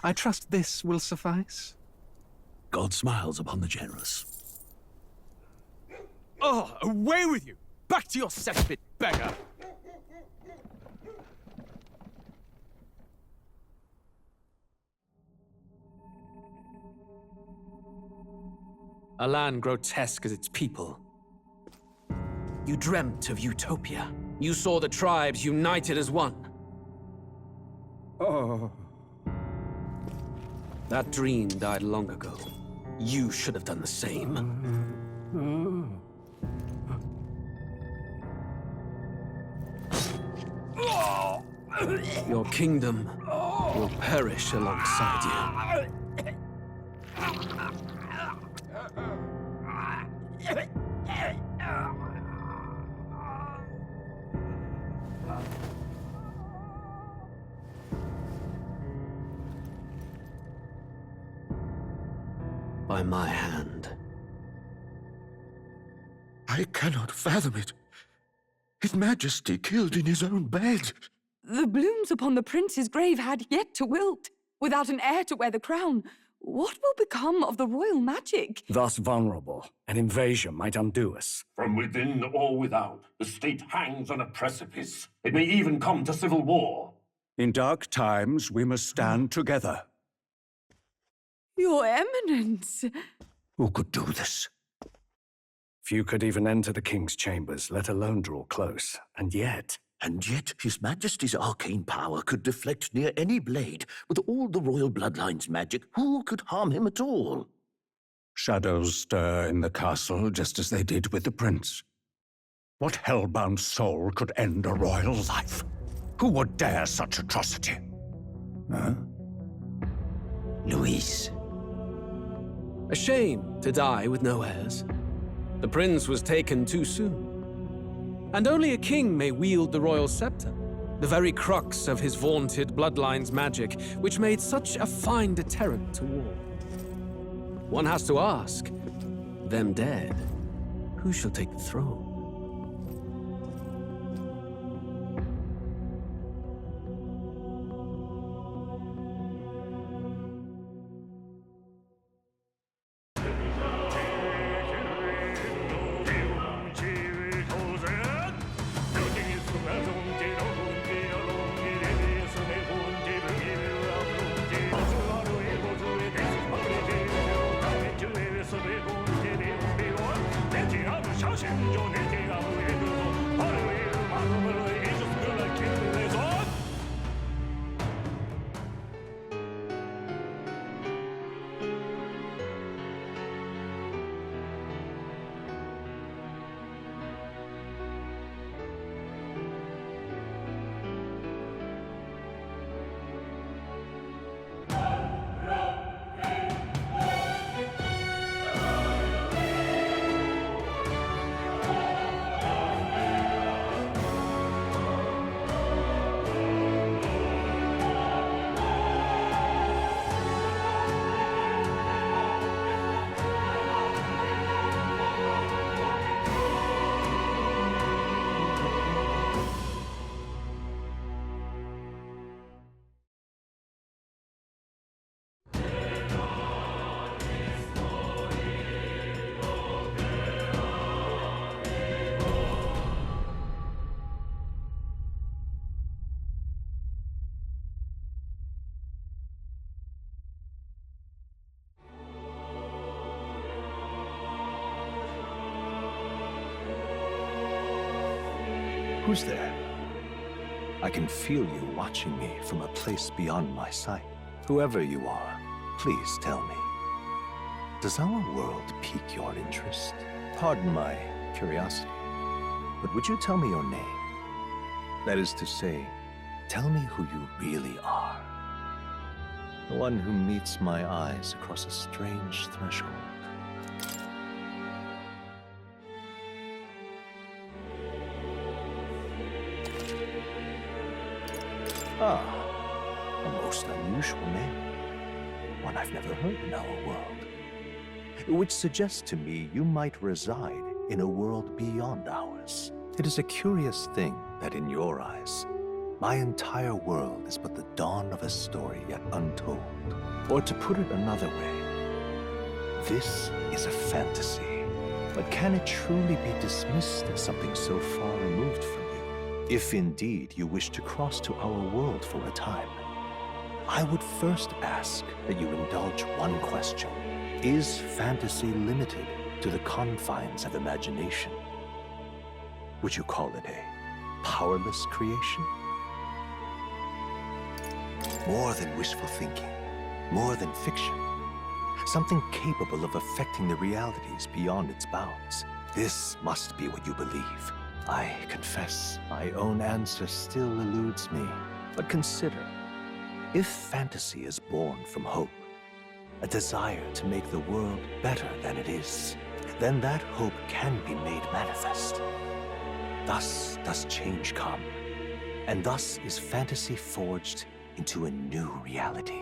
I trust this will suffice. God smiles upon the generous. Oh, away with you! Back to your cesspit, beggar! A land grotesque as its people. You dreamt of utopia. You saw the tribes united as one. Oh. That dream died long ago. You should have done the same. Your kingdom will perish alongside you. By my hand. I cannot fathom it. His Majesty killed in his own bed. The blooms upon the prince's grave had yet to wilt. Without an heir to wear the crown, what will become of the royal magic? Thus vulnerable, an invasion might undo us. From within or without, the state hangs on a precipice. It may even come to civil war. In dark times, we must stand together. Your Eminence! Who could do this? Few could even enter the king's chambers, let alone draw close. And yet His Majesty's arcane power could deflect near any blade. With all the royal bloodline's magic, who could harm him at all? shadows stir in the castle just as they did with the prince. What hellbound soul could end a royal life? Who would dare such atrocity? Huh? Luis. A shame to die with no heirs. The prince was taken too soon. And only a king may wield the royal scepter, the very crux of his vaunted bloodline's magic, which made such a fine deterrent to war. One has to ask, them dead, who shall take the throne? Who's there? I can feel you watching me from a place beyond my sight. Whoever you are, please tell me. Does our world pique your interest? Pardon my curiosity, but would you tell me your name? That is to say, tell me who you really are. The one who meets my eyes across a strange threshold. Ah, a most unusual name. One I've never heard in our world. Which suggests to me you might reside in a world beyond ours. It is a curious thing that in your eyes, My entire world is but the dawn of a story yet untold. Or to put it another way, this is a fantasy. But can it truly be dismissed as something so far removed from you? If indeed you wish to cross to our world for a time, I would first ask that you indulge one question. Is fantasy limited to the confines of imagination? Would you call it a powerless creation? More than wishful thinking, more than fiction. Something capable of affecting the realities beyond its bounds. This must be what you believe. I confess, my own answer still eludes me. But consider, if fantasy is born from hope, a desire to make the world better than it is, then that hope can be made manifest. Thus does change come, and thus is fantasy forged into a new reality.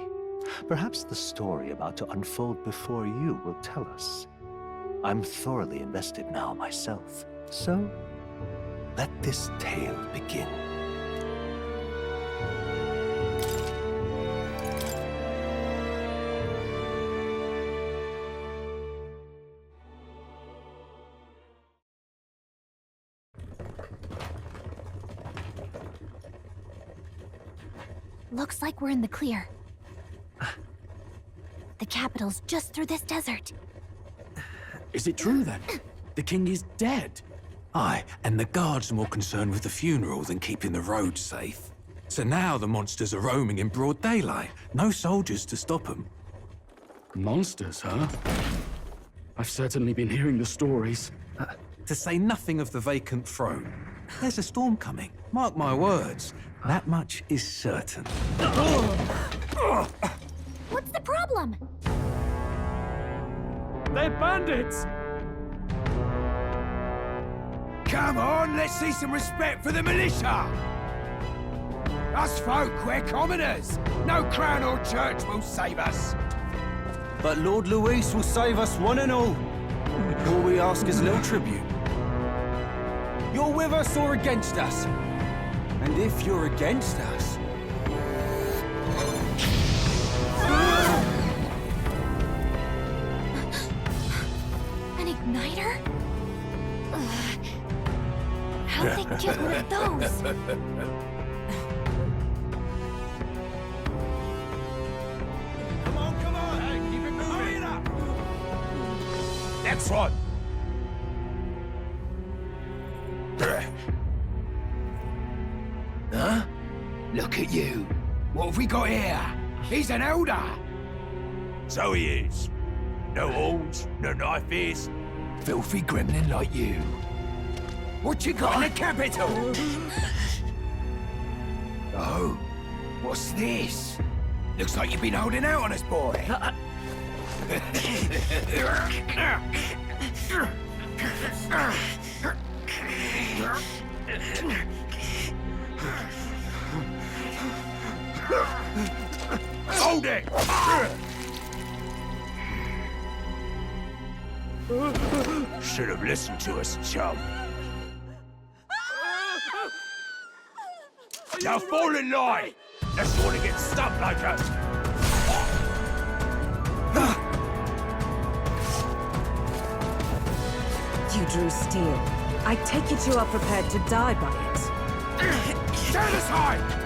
Perhaps the story about to unfold before you will tell us. I'm thoroughly invested now myself, so let this tale begin. Looks like we're in the clear. The capital's just through this desert. Is it true then? The king is dead? Aye, and the guards are more concerned with the funeral than keeping the roads safe. So now the monsters are roaming in broad daylight. No soldiers to stop them. Monsters, huh? I've certainly been hearing the stories. To say nothing of the vacant throne. There's a storm coming, mark my words. That much is certain. What's the problem? They're bandits! Come on, let's see some respect for the militia! Us folk, we're commoners. No crown or church will save us. But Lord Luis will save us one and all. All we ask is little tribute. You're with us or against us? And if you're against us... An igniter? Ugh. How'd they get one of those? Come on, hey, keep it moving. Hurry it up. Next one. Huh? Look at you. What have we got here? He's an elder. So he is. No horns, no knife ears. Filthy gremlin like you. What you got in the capital? Oh, what's this? Looks like you've been holding out on us, boy. Hold it! Should have listened to us, chum. Now fall in line! Unless you want to get stuck like us. You drew steel. I take it you are prepared to die by it. Stand aside!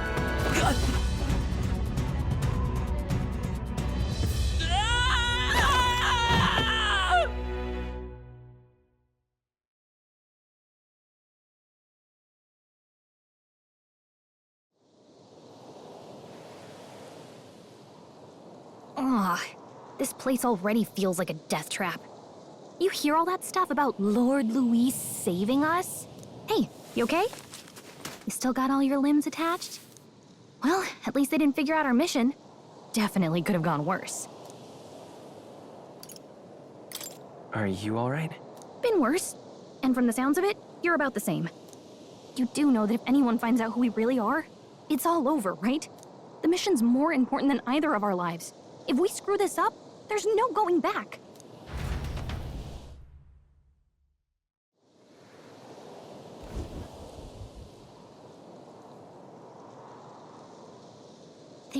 Ugh, this place already feels like a death trap. You hear all that stuff about Lord Luis saving us? Hey, you okay? You still got all your limbs attached? Well, at least they didn't figure out our mission. Definitely could have gone worse. Are you alright? Been worse. And from the sounds of it, you're about the same. You do know that if anyone finds out who we really are, it's all over, right? The mission's more important than either of our lives. If we screw this up, there's no going back.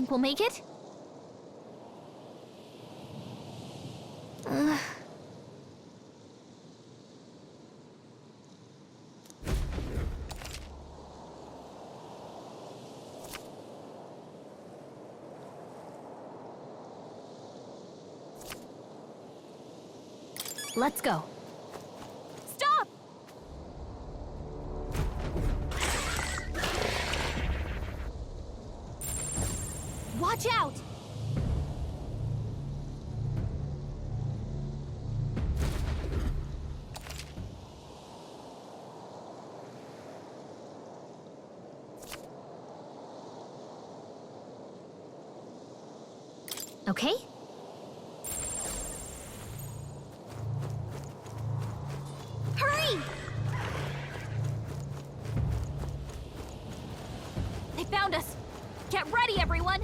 think we'll make it? Let's go. Stop! Watch out! Okay? Hurry! They found us! Get ready, everyone!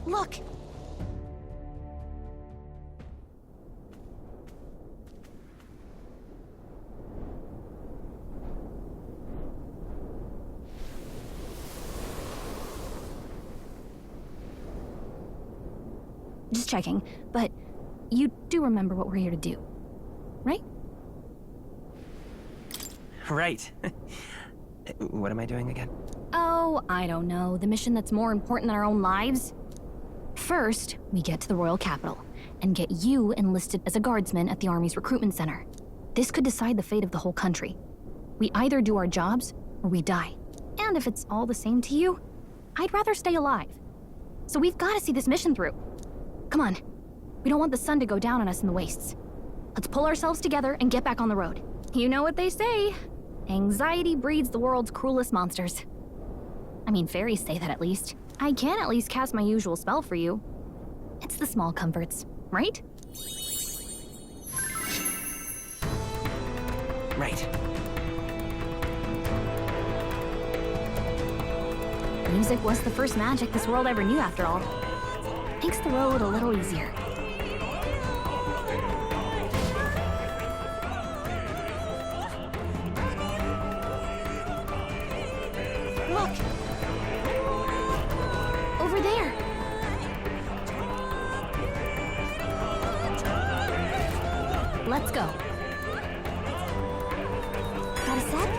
Look! Just checking, but you do remember what we're here to do, right? Right. What am I doing again? Oh, I don't know. The mission that's more important than our own lives? First, we get to the royal capital and get you enlisted as a guardsman at the army's recruitment center. This could decide the fate of the whole country. We either do our jobs or we die. And if it's all the same to you, I'd rather stay alive. So we've got to see this mission through. Come on. We don't want the sun to go down on us in the wastes. Let's pull ourselves together and get back on the road. You know what they say. Anxiety breeds the world's cruelest monsters. I mean, fairies say that at least. I can at least cast my usual spell for you. It's the small comforts, right? Right. Music was the first magic this world ever knew, after all. Makes the road a little easier. Look! Over there! Let's go. Got a set?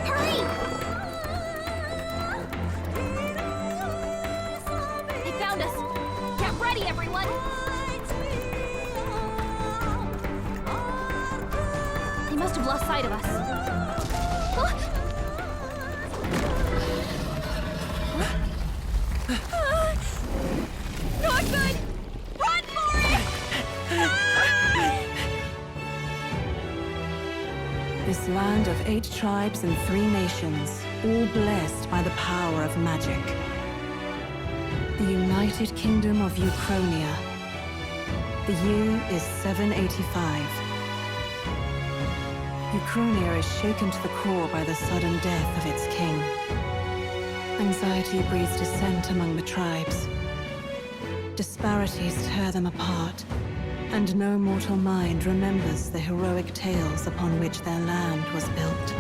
Hurry! They found us! Get ready, everyone! They must have lost sight of us. Not good! Run for it! This land of 8 tribes and 3 nations, all blessed by the power of magic. The United Kingdom of Uchronia. The year is 785. Uchronia is shaken to the core by the sudden death of its king. Anxiety breeds dissent among the tribes. Disparities tear them apart, and no mortal mind remembers the heroic tales upon which their land was built.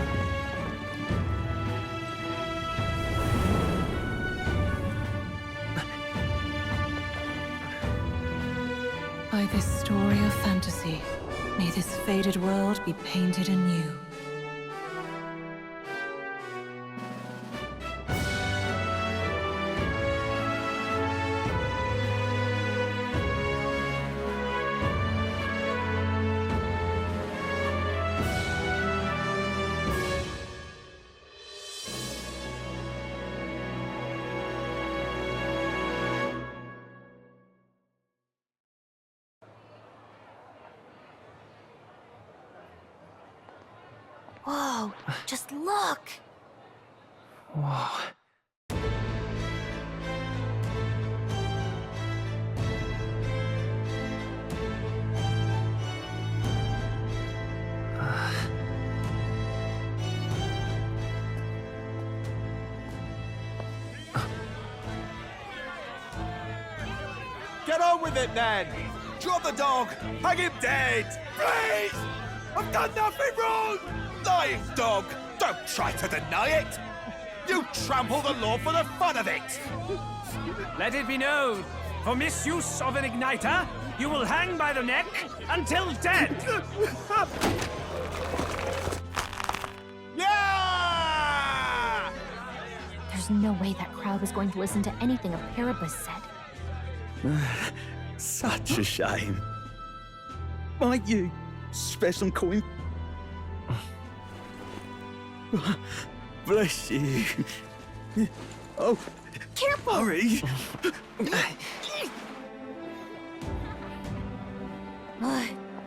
By this story of fantasy, may this faded world be painted anew. Whoa, just look! Whoa. Get on with it, then! Drop the dog! Hang him dead! Please! I've done nothing wrong! Lying dog! Don't try to deny it! You trample the law for the fun of it! Let it be known, for misuse of an igniter, you will hang by the neck until dead! Yeah! There's no way that crowd was going to listen to anything a Paribus said. Such a shame. Might you spare some coin? Bless you. Oh, careful! Hurry!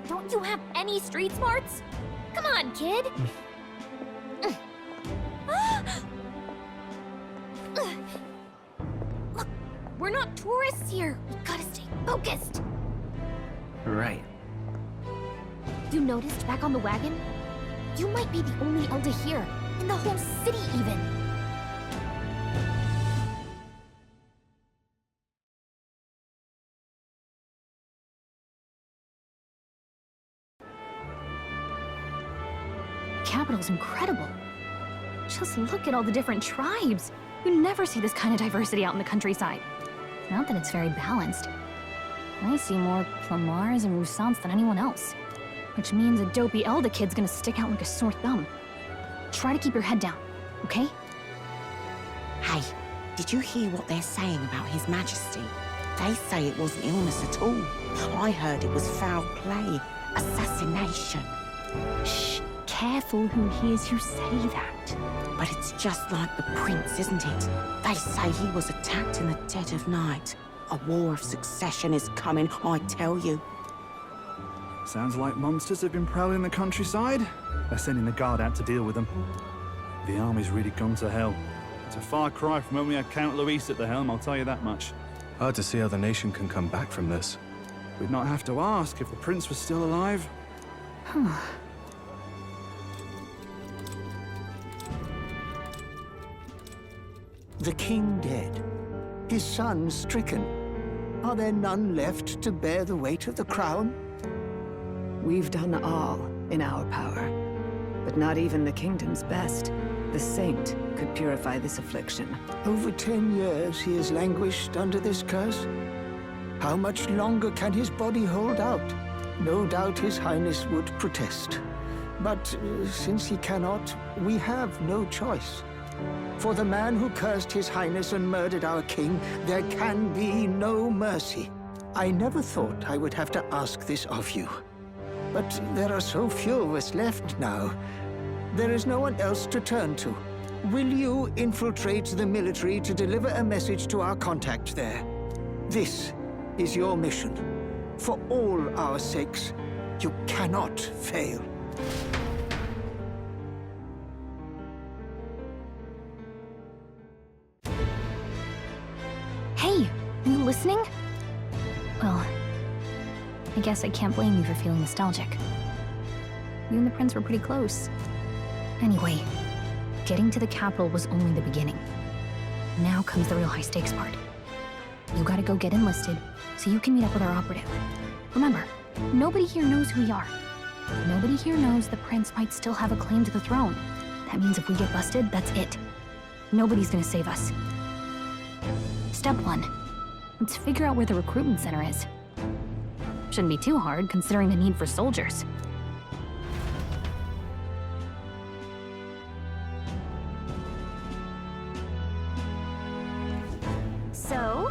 Don't you have any street smarts? Come on, kid! Look, we're not tourists here. We gotta stay focused. Right. You noticed back on the wagon? You might be the only elder here, in the whole city even. Capital's incredible. Just look at all the different tribes. You never see this kind of diversity out in the countryside. Not that it's very balanced. I see more Plamars and Roussants than anyone else. Which means a dopey Elda kid's gonna stick out like a sore thumb. Try to keep your head down, okay? Hey, did you hear what they're saying about His Majesty? They say it wasn't illness at all. I heard it was foul play, assassination. Shh, careful who hears you say that. But it's just like the prince, isn't it? They say he was attacked in the dead of night. A war of succession is coming, I tell you. Sounds like monsters have been prowling the countryside. They're sending the guard out to deal with them. The army's really gone to hell. It's a far cry from when we had Count Luis at the helm, I'll tell you that much. Hard to see how the nation can come back from this. We'd not have to ask if the prince was still alive. The king dead, his son stricken. Are there none left to bear the weight of the crown? We've done all in our power, but not even the kingdom's best. The saint could purify this affliction. Over 10 years he has languished under this curse. How much longer can his body hold out? No doubt his highness would protest. But since he cannot, we have no choice. For the man who cursed his highness and murdered our king, there can be no mercy. I never thought I would have to ask this of you. But there are so few of us left now. There is no one else to turn to. Will you infiltrate the military to deliver a message to our contact there? This is your mission. For all our sakes, you cannot fail. Hey, are you listening? Well, I guess I can't blame you for feeling nostalgic. You and the prince were pretty close. Anyway, getting to the capital was only the beginning. Now comes the real high-stakes part. You gotta go get enlisted, so you can meet up with our operative. Remember, nobody here knows who we are. Nobody here knows the prince might still have a claim to the throne. That means if we get busted, that's it. Nobody's gonna save us. Step 1. Let's figure out where the recruitment center is. Shouldn't be too hard, considering the need for soldiers. So?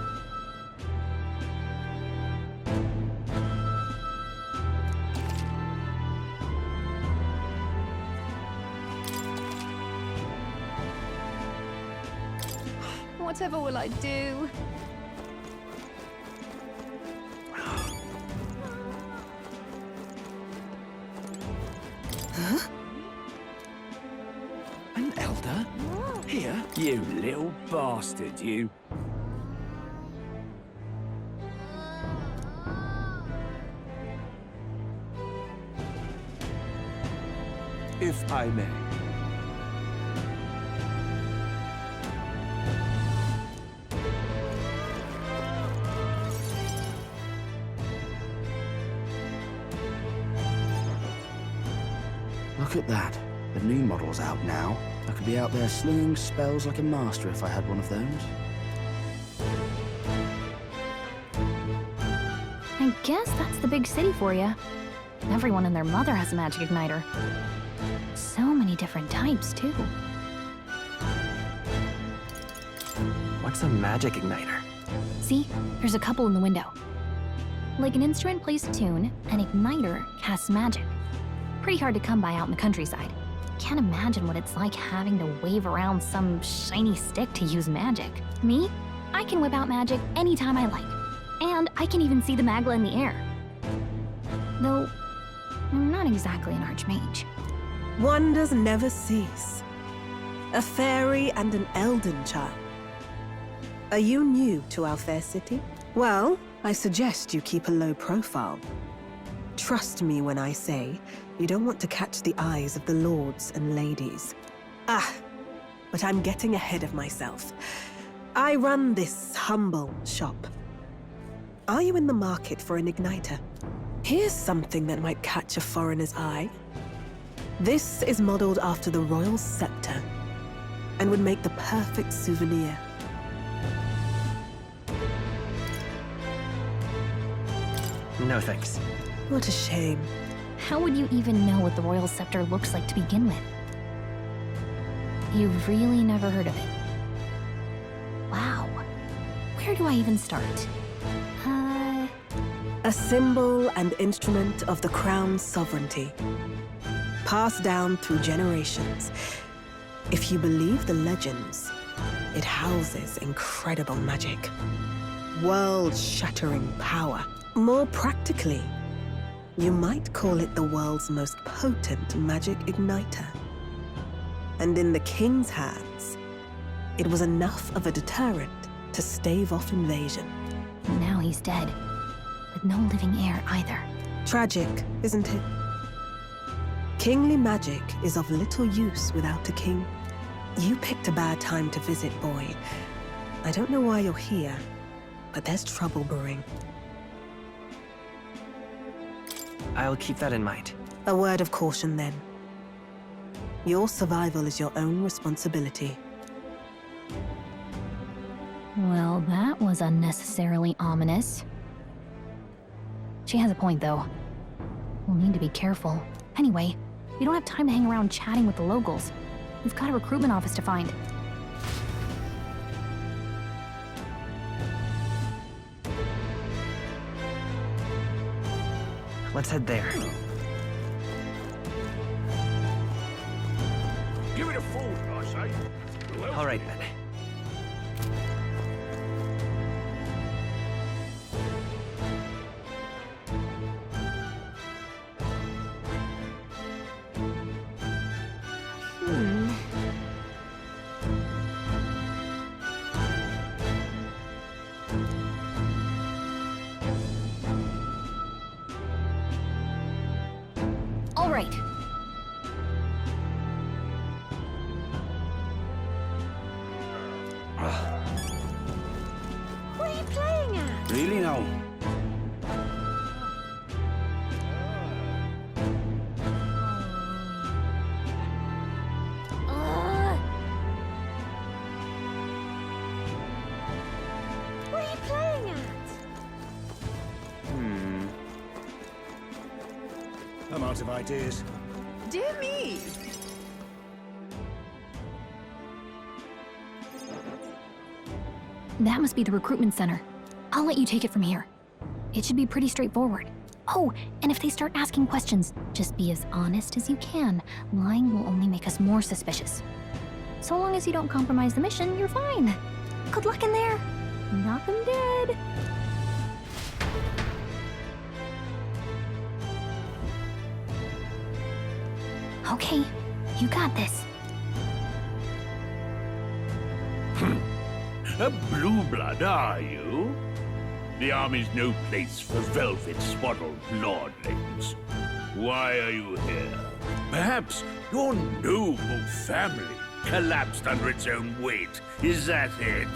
Whatever will I do? Huh? An elder? Here? You little bastard, you. If I may. Look at that. The new model's out now. I could be out there slinging spells like a master if I had one of those. I guess that's the big city for you. Everyone and their mother has a magic igniter. So many different types, too. What's a magic igniter? See? There's a couple in the window. Like an instrument plays a tune, an igniter casts magic. Pretty hard to come by out in the countryside. Can't imagine what it's like having to wave around some shiny stick to use magic. Me? I can whip out magic anytime I like. And I can even see the Magla in the air. Though, I'm not exactly an archmage. Wonders never cease. A fairy and an elden child. Are you new to our fair city? Well, I suggest you keep a low profile. Trust me when I say you don't want to catch the eyes of the lords and ladies. But I'm getting ahead of myself. I run this humble shop. Are you in the market for an igniter? Here's something that might catch a foreigner's eye. This is modeled after the royal scepter and would make the perfect souvenir. No thanks. What a shame. How would you even know what the royal scepter looks like to begin with? You've really never heard of it? Wow. Where do I even start? A symbol and instrument of the crown's sovereignty. Passed down through generations. If you believe the legends, it houses incredible magic. World-shattering power. More practically, you might call it the world's most potent magic igniter. And in the king's hands, it was enough of a deterrent to stave off invasion. Now he's dead. With no living heir either. Tragic, isn't it? Kingly magic is of little use without a king. You picked a bad time to visit, boy. I don't know why you're here, but there's trouble brewing. I'll keep that in mind. A word of caution, then. Your survival is your own responsibility. Well, that was unnecessarily ominous. She has a point, though. We'll need to be careful. Anyway, we don't have time to hang around chatting with the locals. We've got a recruitment office to find. Let's head there. Give it a fool, I say. All right, then. All right. What are you playing at? Really now? What are you playing at? I'm out of ideas. Dear me! That must be the recruitment center. I'll let you take it from here. It should be pretty straightforward. Oh, and if they start asking questions, just be as honest as you can. Lying will only make us more suspicious. So long as you don't compromise the mission, you're fine. Good luck in there. Knock 'em dead. Okay, you got this. A blue blood, are you? The army's no place for velvet-swaddled lordlings. Why are you here? Perhaps your noble family collapsed under its own weight. Is that it?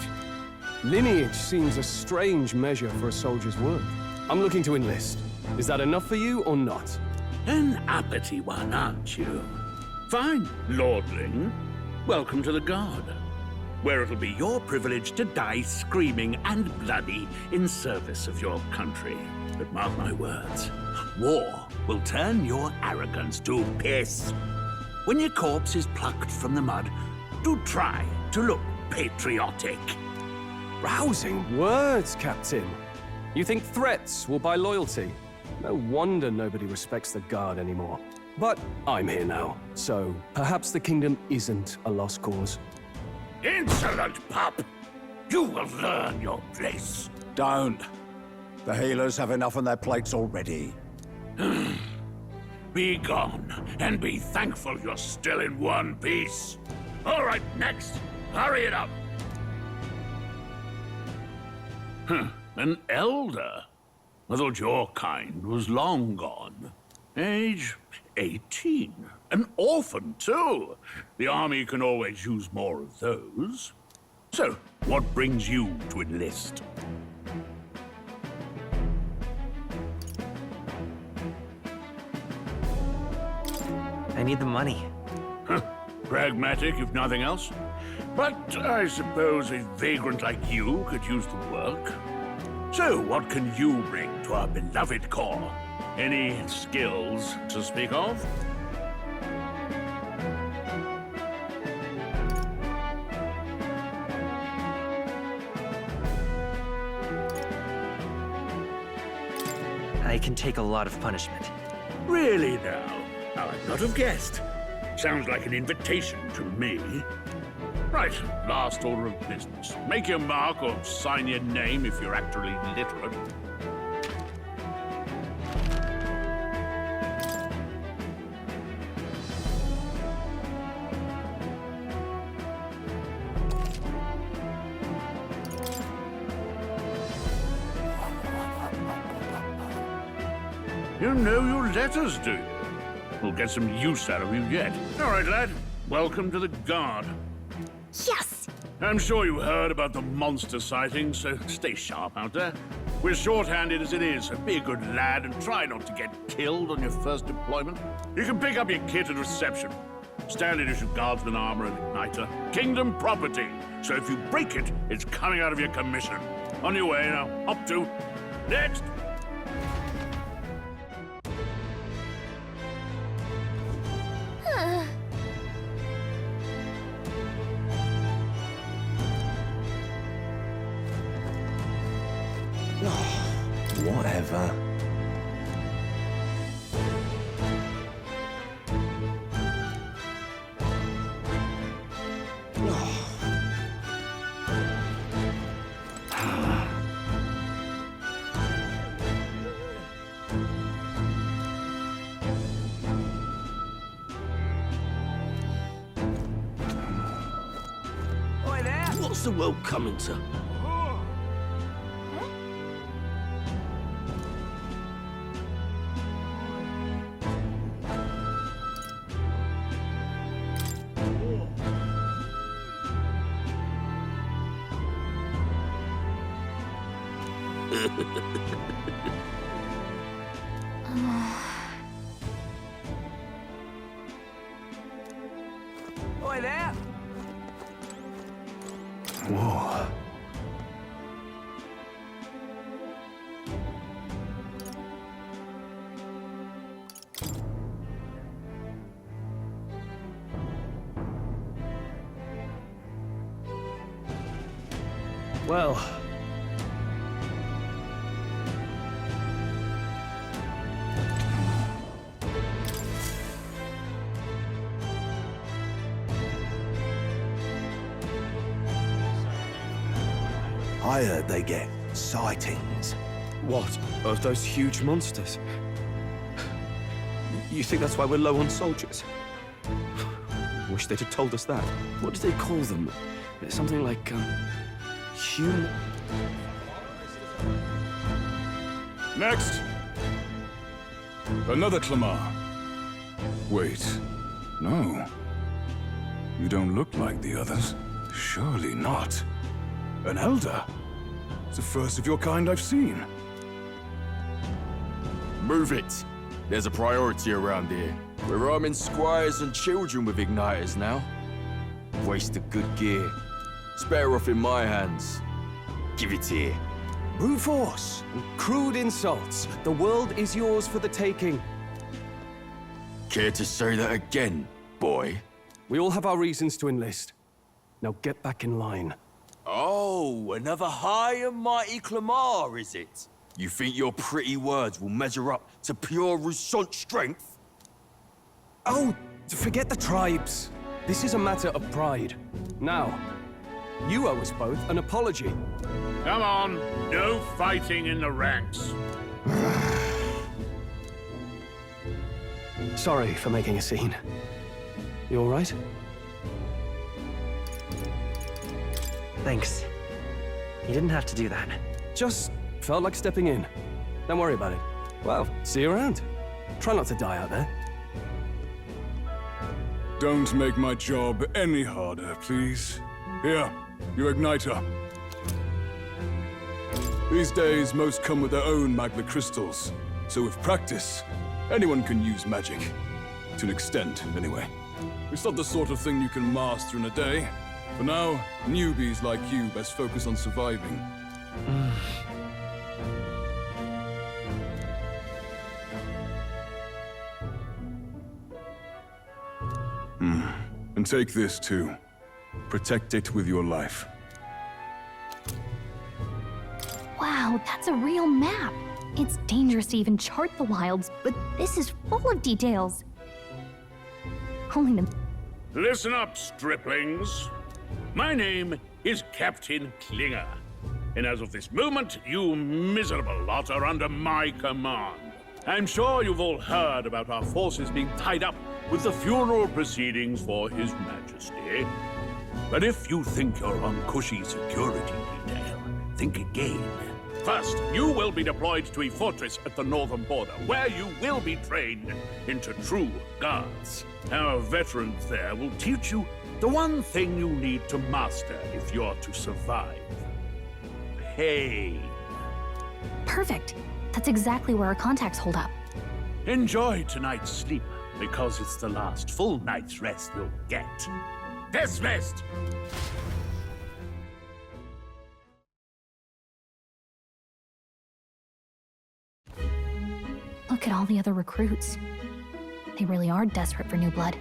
Lineage seems a strange measure for a soldier's worth. I'm looking to enlist. Is that enough for you or not? An uppity one, aren't you? Fine, Lordling. Welcome to the Guard, where it'll be your privilege to die screaming and bloody in service of your country. But mark my words, war will turn your arrogance to piss. When your corpse is plucked from the mud, do try to look patriotic. Rousing words, Captain. You think threats will buy loyalty? No wonder nobody respects the Guard anymore. But I'm here now, so perhaps the kingdom isn't a lost cause. Insolent pup! You will learn your place. Don't. The healers have enough on their plates already. Be gone, and be thankful you're still in one piece. All right, next. Hurry it up. An elder? I thought your kind was long gone. Age 18. An orphan, too. The army can always use more of those. So, what brings you to enlist? I need the money. Pragmatic, if nothing else. But I suppose a vagrant like you could use the work. So, what can you bring to our beloved corps? Any skills to speak of? I can take a lot of punishment. Really now? I'd not have guessed. Sounds like an invitation to me. Right, last order of business. Make your mark or sign your name if you're actually literate. You know your letters, do you? We'll get some use out of you yet. All right, lad. Welcome to the Guard. Yes! I'm sure you heard about the monster sightings, so stay sharp out there. We're short-handed as it is, so be a good lad and try not to get killed on your first deployment. You can pick up your kit at reception. Standard issue guardsman armor and igniter. Kingdom property, so if you break it, it's coming out of your commission. On your way now. Up to. Next! Whatever. What's the world coming to? Oi there! Whoa. Well... I heard they get sightings. What? Of those huge monsters? You think that's why we're low on soldiers? Wish they'd have told us that. What did they call them? Something like, human... Next! Another Clamar. Wait, no. You don't look like the others. Surely not. An elder? It's the first of your kind I've seen. Move it. There's a priority around here. We're arming squires and children with igniters now. Waste of good gear. It's better off in my hands. Give it here. Brute force and crude insults. The world is yours for the taking. Care to say that again, boy? We all have our reasons to enlist. Now get back in line. Oh, another high and mighty Clamar, is it? You think your pretty words will measure up to pure Roussant strength? Oh, forget the tribes. This is a matter of pride. Now, you owe us both an apology. Come on, no fighting in the ranks. Sorry for making a scene. You all right? Thanks. You didn't have to do that. Just felt like stepping in. Don't worry about it. Well, see you around. Try not to die out there. Don't make my job any harder, please. Here, your igniter. These days, most come with their own magna crystals. So with practice, anyone can use magic. To an extent, anyway. It's not the sort of thing you can master in a day. For now, newbies like you best focus on surviving. And take this too. Protect it with your life. Wow, that's a real map. It's dangerous to even chart the wilds, but this is full of details. Only the... Listen up, striplings. My name is Captain Klinger. And as of this moment, you miserable lot are under my command. I'm sure you've all heard about our forces being tied up with the funeral proceedings for His Majesty. But if you think you're on cushy security detail, think again. First, you will be deployed to a fortress at the northern border, where you will be trained into true guards. Our veterans there will teach you the one thing you need to master if you're to survive. Pain. Perfect. That's exactly where our contacts hold up. Enjoy tonight's sleep, because it's the last full night's rest you'll get. Dismissed! Look at all the other recruits. They really are desperate for new blood.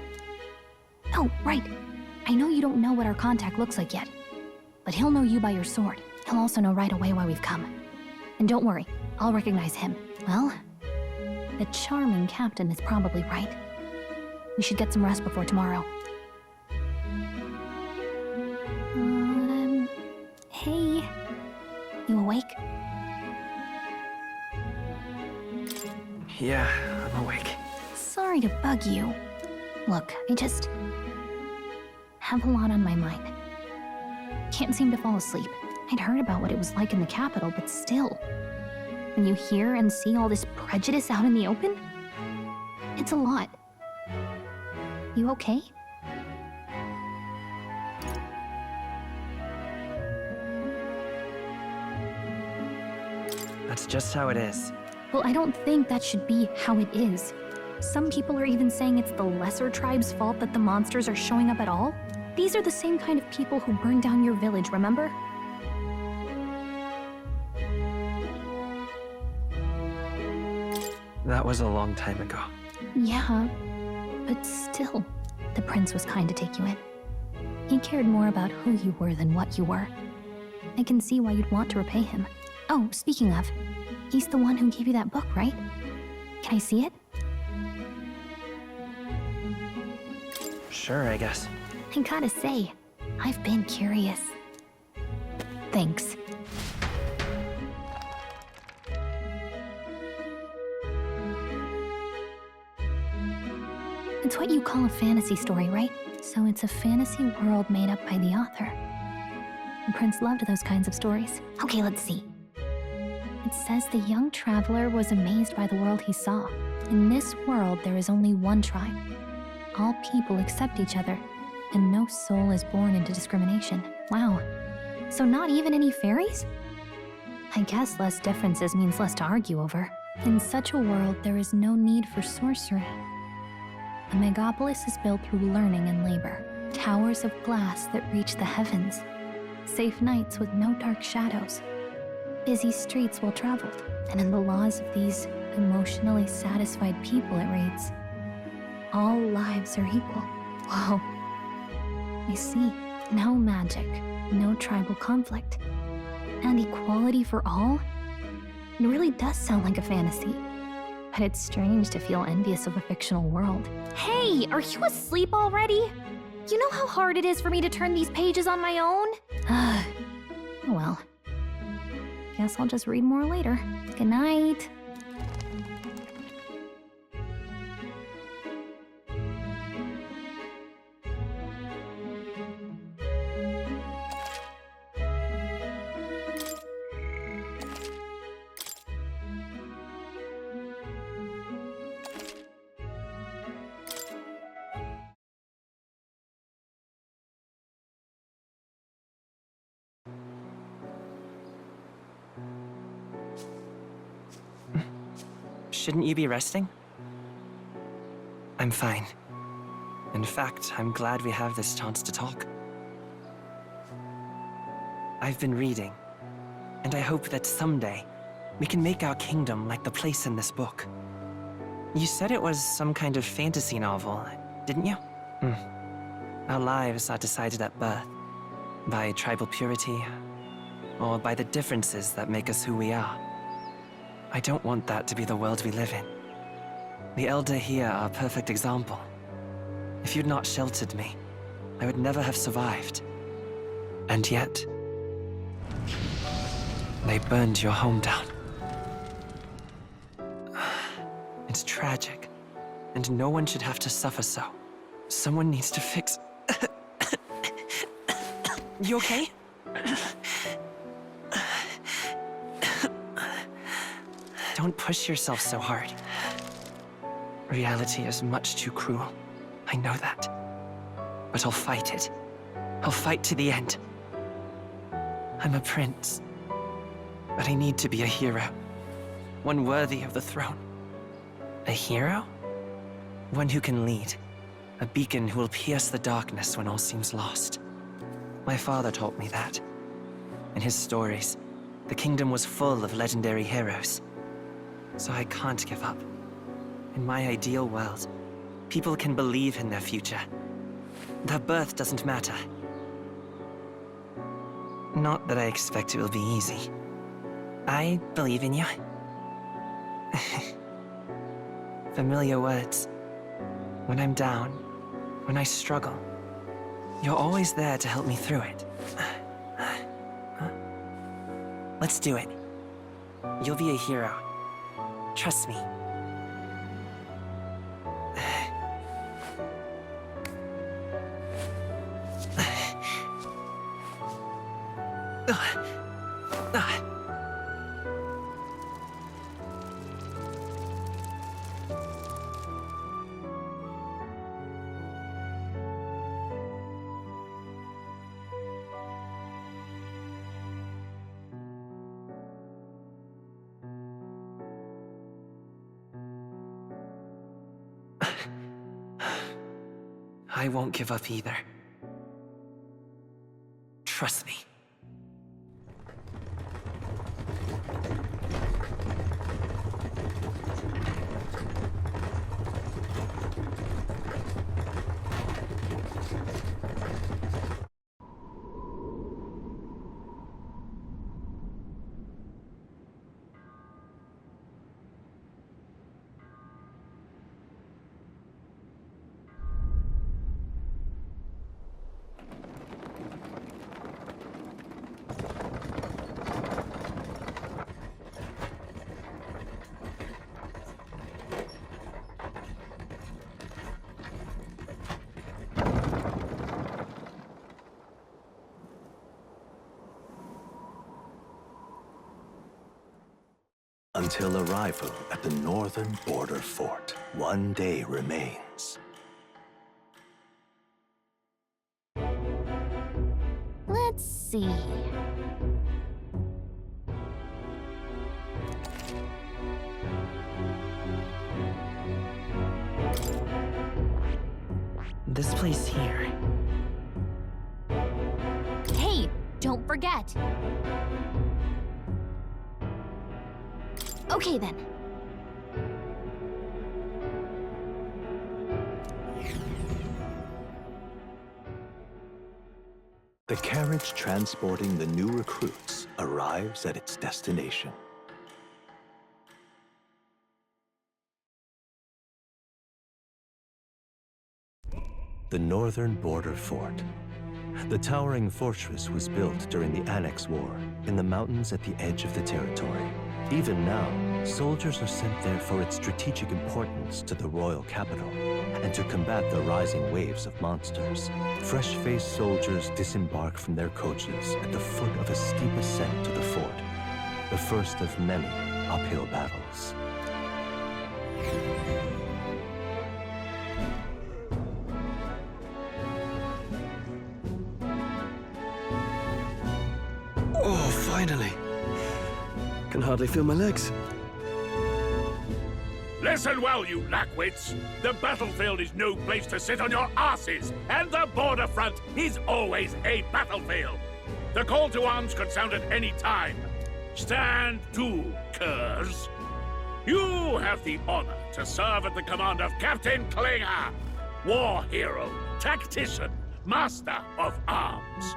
Oh, right. I know you don't know what our contact looks like yet, but he'll know you by your sword. He'll also know right away why we've come. And don't worry, I'll recognize him. Well, the charming captain is probably right. We should get some rest before tomorrow. Hey. You awake? Yeah, I'm awake. Sorry to bug you. Look, I just have a lot on my mind. Can't seem to fall asleep. I'd heard about what it was like in the capital, but still. When you hear and see all this prejudice out in the open, it's a lot. You okay? That's just how it is. Well, I don't think that should be how it is. Some people are even saying it's the lesser tribe's fault that the monsters are showing up at all. These are the same kind of people who burned down your village, remember? That was a long time ago. Yeah, but still, the prince was kind to take you in. He cared more about who you were than what you were. I can see why you'd want to repay him. Oh, speaking of, he's the one who gave you that book, right? Can I see it? Sure, I guess. I gotta say, I've been curious. Thanks. It's what you call a fantasy story, right? So it's a fantasy world made up by the author. The prince loved those kinds of stories. Okay, let's see. It says the young traveler was amazed by the world he saw. In this world, there is only one tribe. All people accept each other, and no soul is born into discrimination. Wow. So not even any fairies? I guess less differences means less to argue over. In such a world, there is no need for sorcery. A megapolis is built through learning and labor. Towers of glass that reach the heavens. Safe nights with no dark shadows. Busy streets well traveled. And in the laws of these emotionally satisfied people, it reads, all lives are equal. Whoa. I see. No magic, no tribal conflict. And equality for all? It really does sound like a fantasy. But it's strange to feel envious of a fictional world. Hey, are you asleep already? You know how hard it is for me to turn these pages on my own? Oh well. Guess I'll just read more later. Good night. Shouldn't you be resting? I'm fine. In fact, I'm glad we have this chance to talk. I've been reading, and I hope that someday we can make our kingdom like the place in this book. You said it was some kind of fantasy novel, didn't you? Our lives are decided at birth, by tribal purity, or by the differences that make us who we are. I don't want that to be the world we live in. The Elder here are a perfect example. If you'd not sheltered me, I would never have survived. And yet, they burned your home down. It's tragic, and no one should have to suffer so. Someone needs to fix... You okay? Don't push yourself so hard. Reality is much too cruel. I know that. But I'll fight it. I'll fight to the end. I'm a prince. But I need to be a hero. One worthy of the throne. A hero? One who can lead. A beacon who will pierce the darkness when all seems lost. My father taught me that. In his stories, the kingdom was full of legendary heroes. So I can't give up. In my ideal world, people can believe in their future. Their birth doesn't matter. Not that I expect it will be easy. I believe in you. Familiar words. When I'm down, when I struggle, you're always there to help me through it. Let's do it. You'll be a hero. Trust me. I won't give up either. Trust me. Until arrival at the northern border fort, one day remains. Let's see. this place here. Hey, don't forget. Okay then. The carriage transporting the new recruits arrives at its destination. The northern border fort. The towering fortress was built during the Annex War in the mountains at the edge of the territory. Even now, soldiers are sent there for its strategic importance to the royal capital and to combat the rising waves of monsters. Fresh-faced soldiers disembark from their coaches at the foot of a steep ascent to the fort, the first of many uphill battles. Oh, finally. Can hardly feel my legs. Listen well, you lackwits. The battlefield is no place to sit on your asses, and the border front is always a battlefield. The call to arms could sound at any time. Stand to, curs. You have the honor to serve at the command of Captain Klinger, war hero, tactician, master of arms.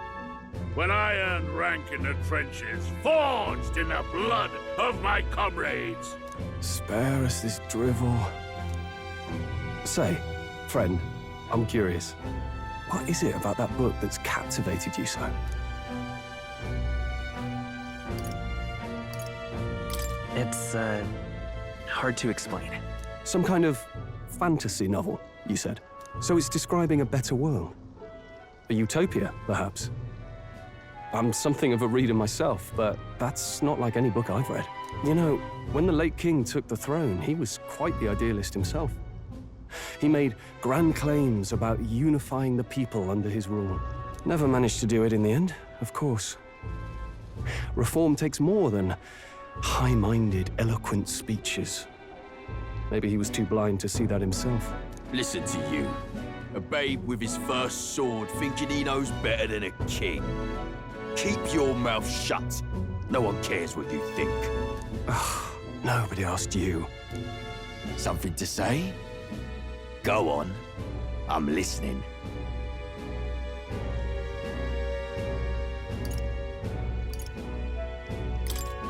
When I earned rank in the trenches, forged in the blood of my comrades. Spare us this drivel. Say, friend, I'm curious. What is it about that book that's captivated you so? It's, hard to explain. Some kind of fantasy novel, you said. So it's describing a better world. A utopia, perhaps. I'm something of a reader myself, but that's not like any book I've read. You know, when the late king took the throne, he was quite the idealist himself. He made grand claims about unifying the people under his rule. Never managed to do it in the end, of course. Reform takes more than high-minded, eloquent speeches. Maybe he was too blind to see that himself. Listen to you. A babe with his first sword thinking he knows better than a king. Keep your mouth shut. No one cares what you think. Nobody asked you. Something to say? Go on. I'm listening.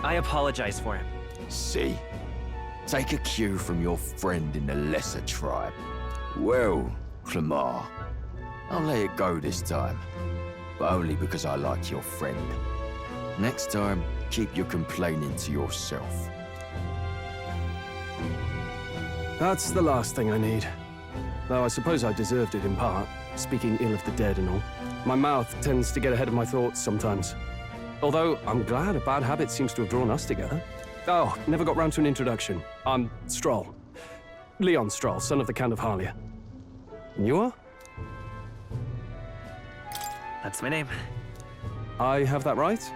I apologize for him. See? Take a cue from your friend in the lesser tribe. Well, Clemar, I'll let it go this time. But only because I like your friend. Next time, keep your complaining to yourself. That's the last thing I need. Though I suppose I deserved it in part, speaking ill of the dead and all. My mouth tends to get ahead of my thoughts sometimes. Although, I'm glad a bad habit seems to have drawn us together. Oh, never got round to an introduction. I'm Stroll. Leon Stroll, son of the Count of Harlia. And you are? That's my name. I have that right?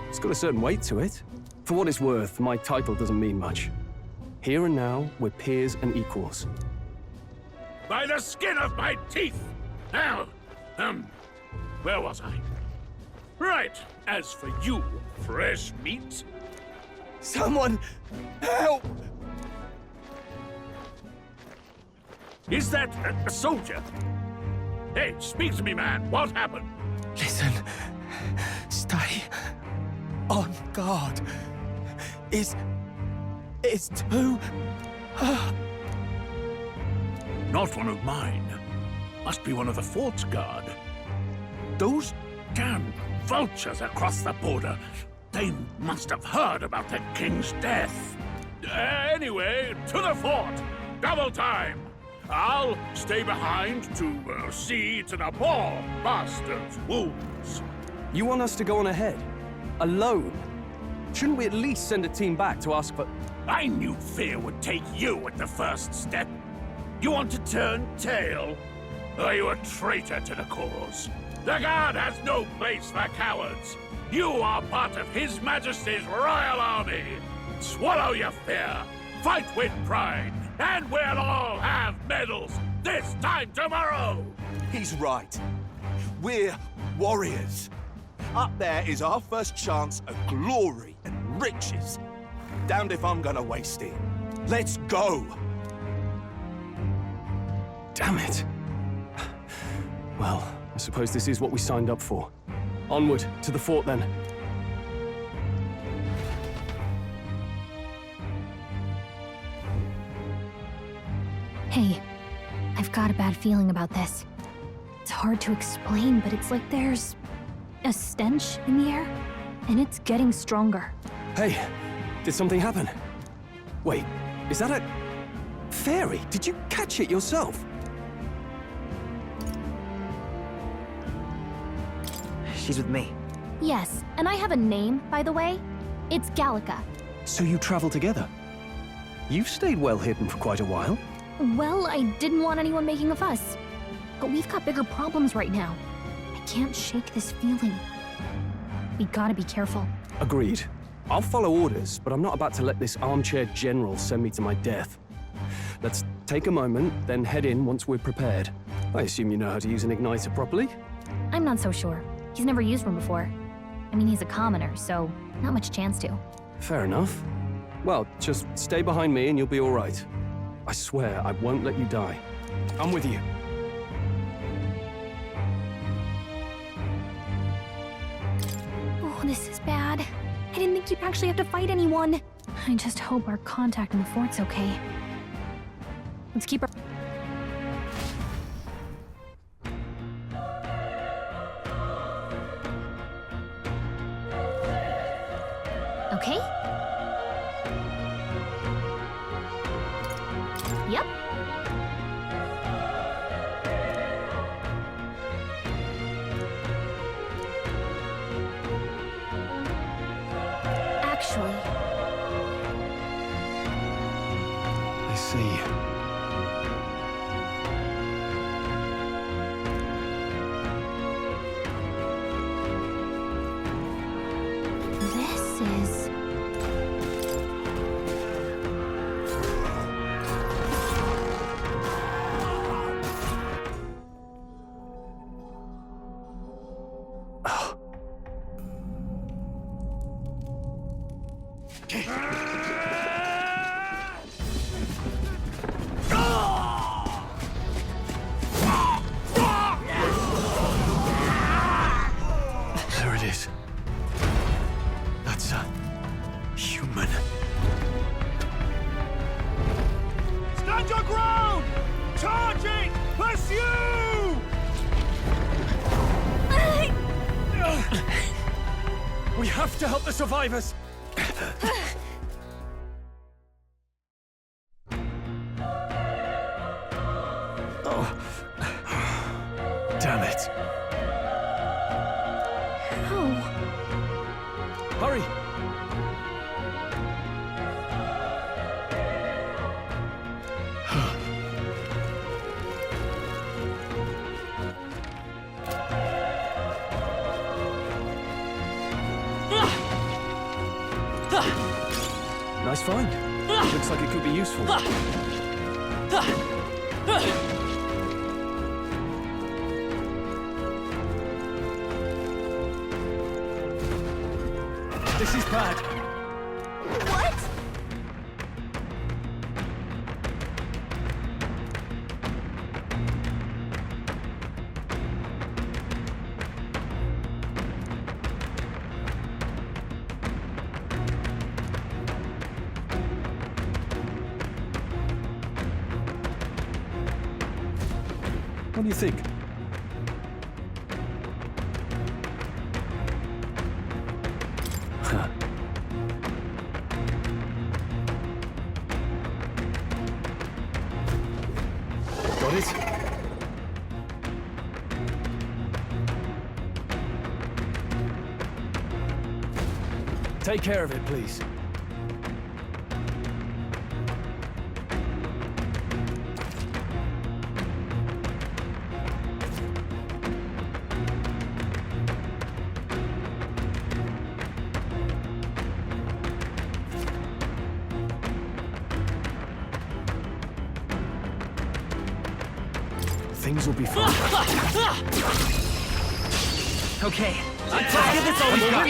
It's got a certain weight to it. For what it's worth, my title doesn't mean much. Here and now, we're peers and equals. By the skin of my teeth! Now, where was I? Right, as for you, fresh meat... Someone, help! Is that a soldier? Hey, speak to me, man. What happened? Listen. Stay on guard. It's too... Not one of mine. Must be one of the fort's guard. Those damn vultures across the border. They must have heard about the king's death. Anyway, to the fort. Double time. I'll stay behind to see to the poor bastard's wounds. You want us to go on ahead? Alone? Shouldn't we at least send a team back to ask for... I knew fear would take you at the first step. You want to turn tail? Are you a traitor to the cause? The Guard has no place for cowards. You are part of His Majesty's Royal Army. Swallow your fear. Fight with pride. and we'll all have medals this time tomorrow! He's right. We're warriors. Up there is our first chance at glory and riches. Damned if I'm gonna waste it. Let's go! Damn it. Well, I suppose this is what we signed up for. Onward, to the fort then. Hey, I've got a bad feeling about this. It's hard to explain, but it's like there's a stench in the air, and it's getting stronger. Hey, did something happen? Wait, is that a fairy? Did you catch it yourself? She's with me. Yes, and I have a name, by the way. It's Gallica. So you travel together? You've stayed well hidden for quite a while. Well, I didn't want anyone making a fuss. But we've got bigger problems right now. I can't shake this feeling. We gotta be careful. Agreed. I'll follow orders, but I'm not about to let this armchair general send me to my death. Let's take a moment, then head in once we're prepared. I assume you know how to use an igniter properly? I'm not so sure. He's never used one before. I mean, he's a commoner, so not much chance to. Fair enough. Well, just stay behind me and you'll be all right. I swear I won't let you die. I'm with you. Oh, this is bad. I didn't think you'd actually have to fight anyone. I just hope our contact in the fort's okay. Let's keep our... Okay? Yep. Actually... I see. This is... There it is. That's a human. Stand your ground! Charging! Pursue! We have to help the survivors! Oh. Damn it. Oh. Hurry! Nice find. Looks like it could be useful. This is bad. What? What do you think? Huh. Got it? Take care of it, please. Things will be fine. Okay, let's give this all we got.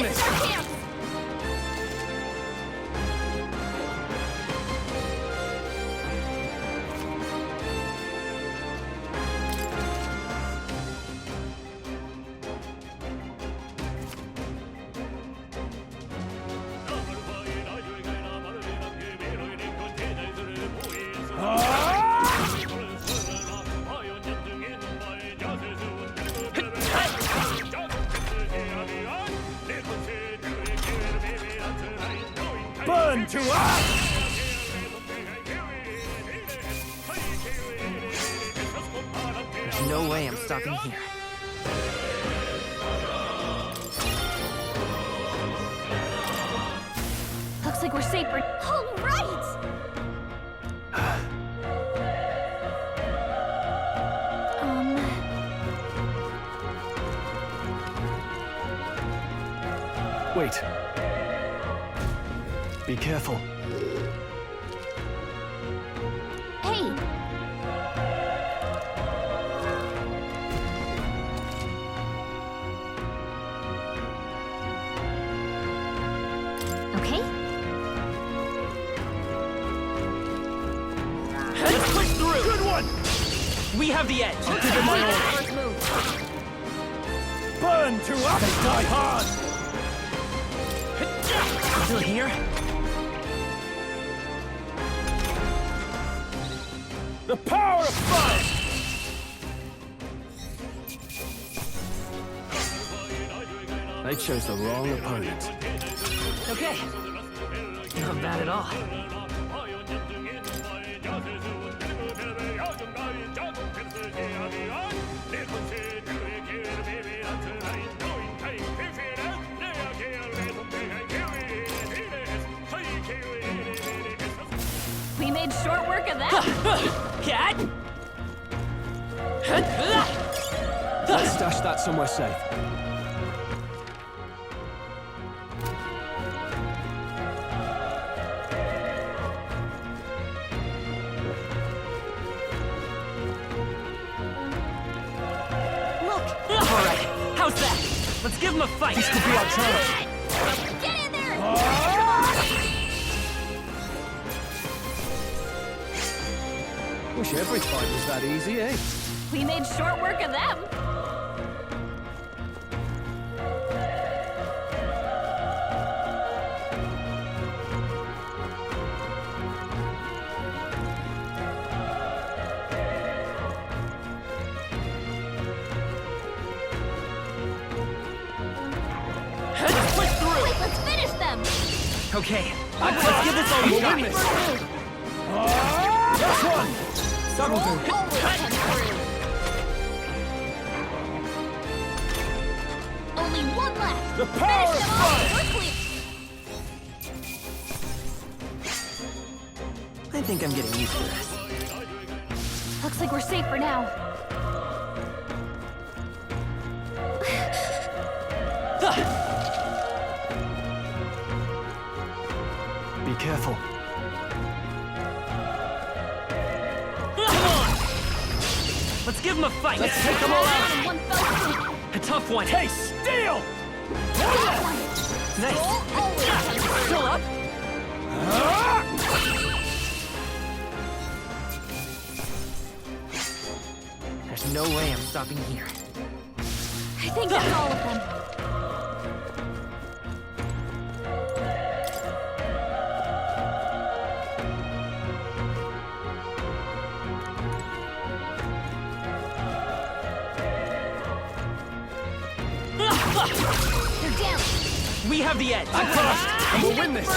Burn to us! There's no way I'm stopping here. Looks like we're safe for... All right! Wait. Be careful. Hey! Okay? Let's push through! Good one! We have the edge! I'll give it my all! Burn to us! They die hard! Still here? The power of fire! They chose the wrong opponent. Okay. Not bad at all. We made short work of that! Cat! Let's stash that somewhere safe. Look! Alright, how's that? Let's give him a fight! This could be our chance! Get in there! Wish every fight was that easy, eh? We made short work of them! Let's push through! Wait, let's finish them! Okay, let's give this all we got. That's one! That'll do. Only one left! The power of fire! I think I'm getting used to this. Looks like we're safe for now. Be careful. Come on! Let's give him a fight! Let's take them all out! A tough one! Hey, steel! Nice! Still up? There's no way I'm stopping here. I think that's all of them. You're down. We have the edge! I'm crushed! And we'll win this!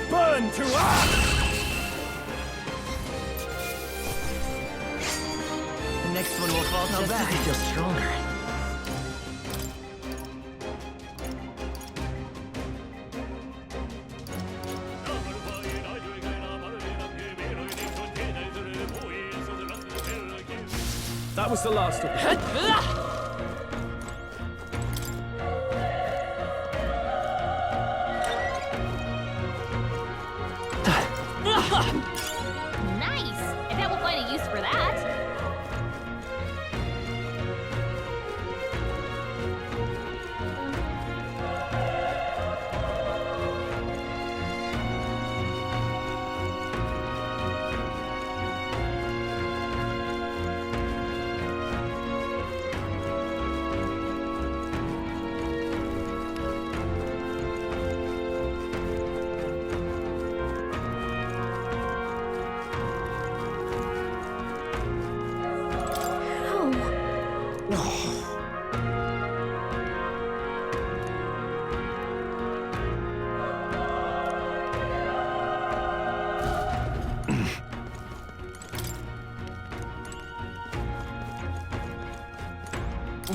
Burn to us! The next one will fall just as it feels stronger. That was the last of them. Nice! I bet we'll find a use for that.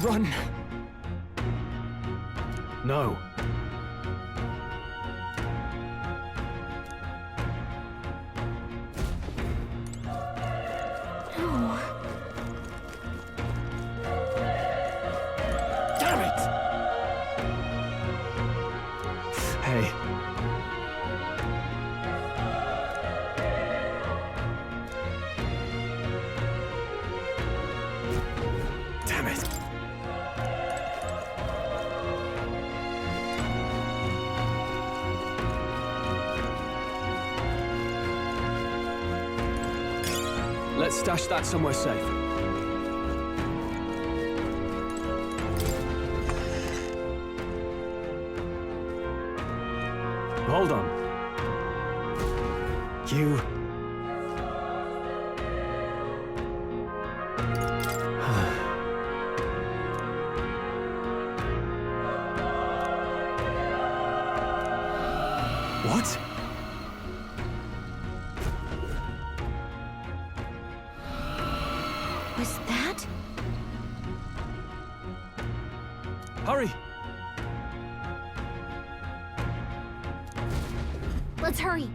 Run. No. No. Damn it! Hey. Damn it. Let's stash that somewhere safe. Hold on. You... What? Was that? Hurry! Let's hurry.